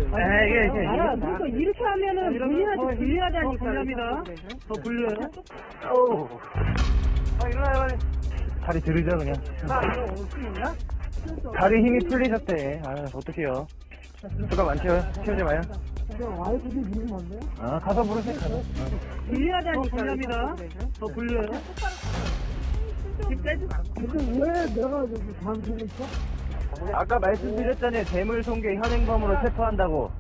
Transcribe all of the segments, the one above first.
그러니까 이렇게 하면은 본인한테 불리하다니까. 불리합니다. 더 불려요. 일어나요 빨리. 다리 들으죠 그냥. 다리 힘이 풀리셨대. 어떡해요. 수가 많죠? 키우지 마요. 와이프들 부르면 안 돼요? 가서 부르세요. 가서. 불리하다니까. 불리합니다. 더 불려요. 근데 왜 내가 여기 방송에 있어? 아까 말씀드렸잖아요. 재물 손괴 현행범으로 체포한다고.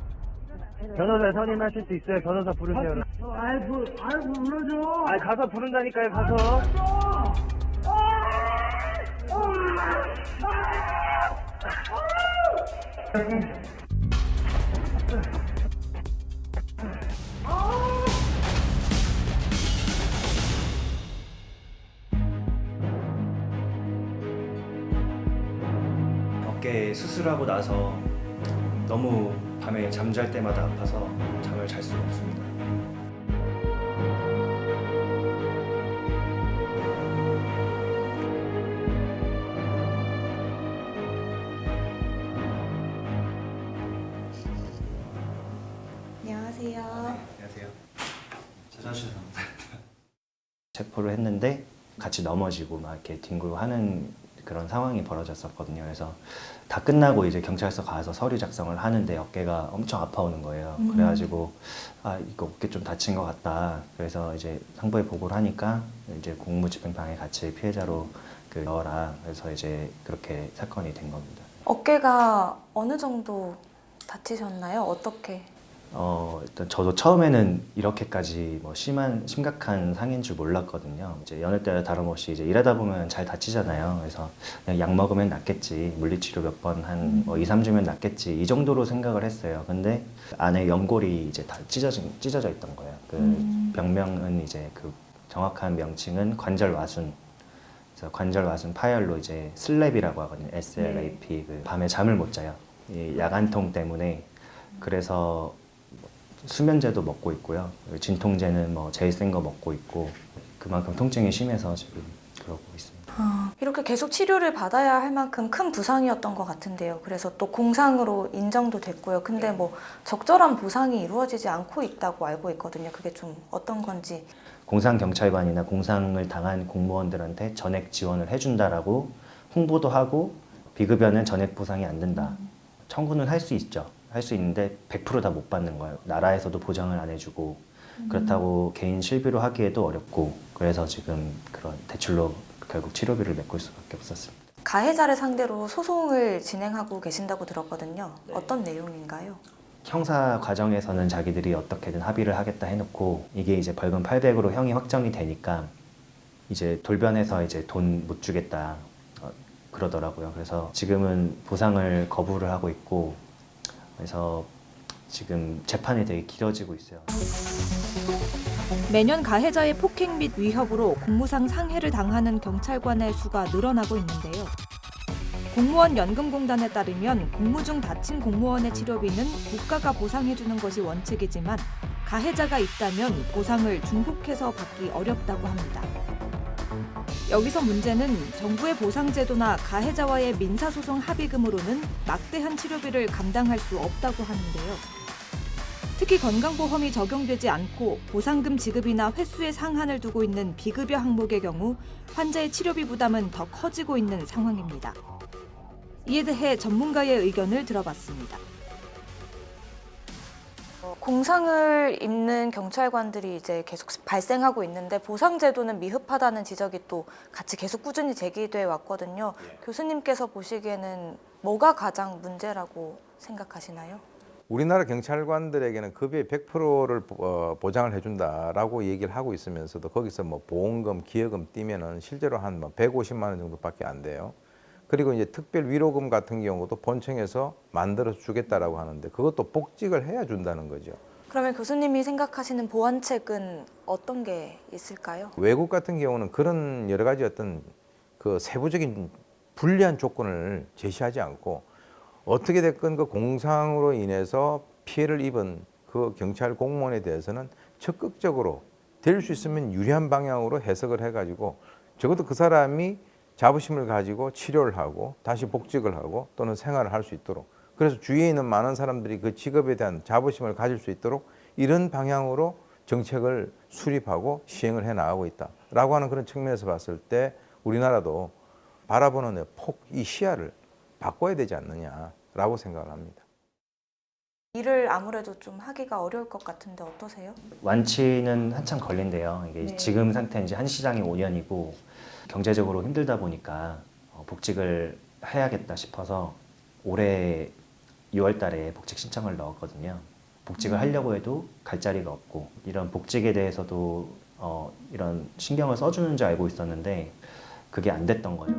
변호사 선임하실 수 있어요. 변호사 부르세요. 아이고 불러줘. 가서 부른다니까요. 가서. 어깨 수술하고 나서 너무 밤에 잠잘 때마다 아파서 잠을 잘 수가 없습니다. 안녕하세요. 안녕하세요. 찾아주셔서 체포를 했는데 같이 넘어지고 막 이렇게 뒹굴고 하는 그런 상황이 벌어졌었거든요. 그래서 다 끝나고 이제 경찰서 가서 서류 작성을 하는데 어깨가 엄청 아파오는 거예요. 그래가지고 이거 어깨 좀 다친 것 같다. 그래서 이제 상부에 보고를 하니까 이제 공무집행방해 같이 피해자로 넣어라. 그래서 이제 그렇게 사건이 된 겁니다. 어깨가 어느 정도 다치셨나요? 어떻게? 일단 저도 처음에는 이렇게까지 뭐 심각한 상해인 줄 몰랐거든요. 이제 여느 때와 다름없이 이제 일하다 보면 잘 다치잖아요. 그래서 그냥 약 먹으면 낫겠지, 물리치료 몇 번 한 2, 3주면 낫겠지 이 정도로 생각을 했어요. 근데 안에 연골이 이제 다 찢어져 있던 거예요. 그 병명은 이제 그 정확한 명칭은 관절와순. 그래서 관절와순 파열로 이제 슬랩이라고 하거든요. SLAP. 그 밤에 잠을 못 자요. 이 야간통 때문에. 그래서 수면제도 먹고 있고요. 진통제는 뭐 제일 센 거 먹고 있고 그만큼 통증이 심해서 지금 그러고 있습니다. 이렇게 계속 치료를 받아야 할 만큼 큰 부상이었던 것 같은데요. 그래서 또 공상으로 인정도 됐고요. 근데 뭐 적절한 보상이 이루어지지 않고 있다고 알고 있거든요. 그게 좀 어떤 건지. 공상경찰관이나 공상을 당한 공무원들한테 전액 지원을 해준다라고 홍보도 하고 비급여는 전액 보상이 안 된다. 청구는 할 수 있죠. 할 수 있는데 100% 다 못 받는 거예요. 나라에서도 보장을 안 해주고 그렇다고 개인 실비로 하기에도 어렵고 그래서 지금 그런 대출로 결국 치료비를 메꿀 수밖에 없었습니다. 가해자를 상대로 소송을 진행하고 계신다고 들었거든요. 어떤 내용인가요? 형사 과정에서는 자기들이 어떻게든 합의를 하겠다 해놓고 이게 이제 벌금 800으로 형이 확정이 되니까 이제 돌변해서 이제 돈 못 주겠다 그러더라고요. 그래서 지금은 보상을 거부를 하고 있고 그래서 지금 재판이 되게 길어지고 있어요. 매년 가해자의 폭행 및 위협으로 공무상 상해를 당하는 경찰관의 수가 늘어나고 있는데요. 공무원 연금공단에 따르면 공무 중 다친 공무원의 치료비는 국가가 보상해주는 것이 원칙이지만 가해자가 있다면 보상을 중복해서 받기 어렵다고 합니다. 여기서 문제는 정부의 보상제도나 가해자와의 민사소송 합의금으로는 막대한 치료비를 감당할 수 없다고 하는데요. 특히 건강보험이 적용되지 않고 보상금 지급이나 횟수의 상한을 두고 있는 비급여 항목의 경우 환자의 치료비 부담은 더 커지고 있는 상황입니다. 이에 대해 전문가의 의견을 들어봤습니다. 공상을 입는 경찰관들이 이제 계속 발생하고 있는데 보상제도는 미흡하다는 지적이 또 같이 계속 꾸준히 제기돼 왔거든요. 교수님께서 보시기에는 뭐가 가장 문제라고 생각하시나요? 우리나라 경찰관들에게는 급여의 100%를 보장을 해준다라고 얘기를 하고 있으면서도 거기서 뭐 보험금, 기여금 떼면은 실제로 한 150만 원 정도밖에 안 돼요. 그리고 이제 특별 위로금 같은 경우도 본청에서 만들어서 주겠다라고 하는데 그것도 복직을 해야 준다는 거죠. 그러면 교수님이 생각하시는 보완책은 어떤 게 있을까요? 외국 같은 경우는 그런 여러 가지 어떤 그 세부적인 불리한 조건을 제시하지 않고 어떻게 됐건 그 공상으로 인해서 피해를 입은 그 경찰 공무원에 대해서는 적극적으로 될 수 있으면 유리한 방향으로 해석을 해가지고 적어도 그 사람이 자부심을 가지고 치료를 하고 다시 복직을 하고 또는 생활을 할 수 있도록 그래서 주위에 있는 많은 사람들이 그 직업에 대한 자부심을 가질 수 있도록 이런 방향으로 정책을 수립하고 시행을 해 나가고 있다라고 하는 그런 측면에서 봤을 때 우리나라도 바라보는 폭, 이 시야를 바꿔야 되지 않느냐라고 생각을 합니다. 일을 아무래도 좀 하기가 어려울 것 같은데 어떠세요? 완치는 한참 걸린대요. 이게 네. 지금 상태는 이제 한시장이 5년이고 경제적으로 힘들다 보니까 복직을 해야겠다 싶어서 올해 6월 달에 복직 신청을 넣었거든요. 복직을 하려고 해도 갈 자리가 없고 이런 복직에 대해서도 이런 신경을 써주는 줄 알고 있었는데 그게 안 됐던 거죠.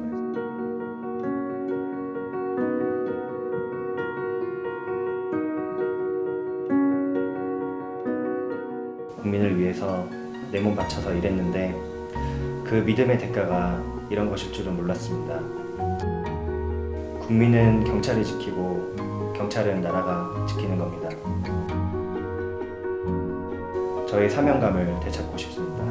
국민을 위해서 내 몸 바쳐서 일했는데 그 믿음의 대가가 이런 것일 줄은 몰랐습니다. 국민은 경찰이 지키고 경찰은 나라가 지키는 겁니다. 저의 사명감을 되찾고 싶습니다.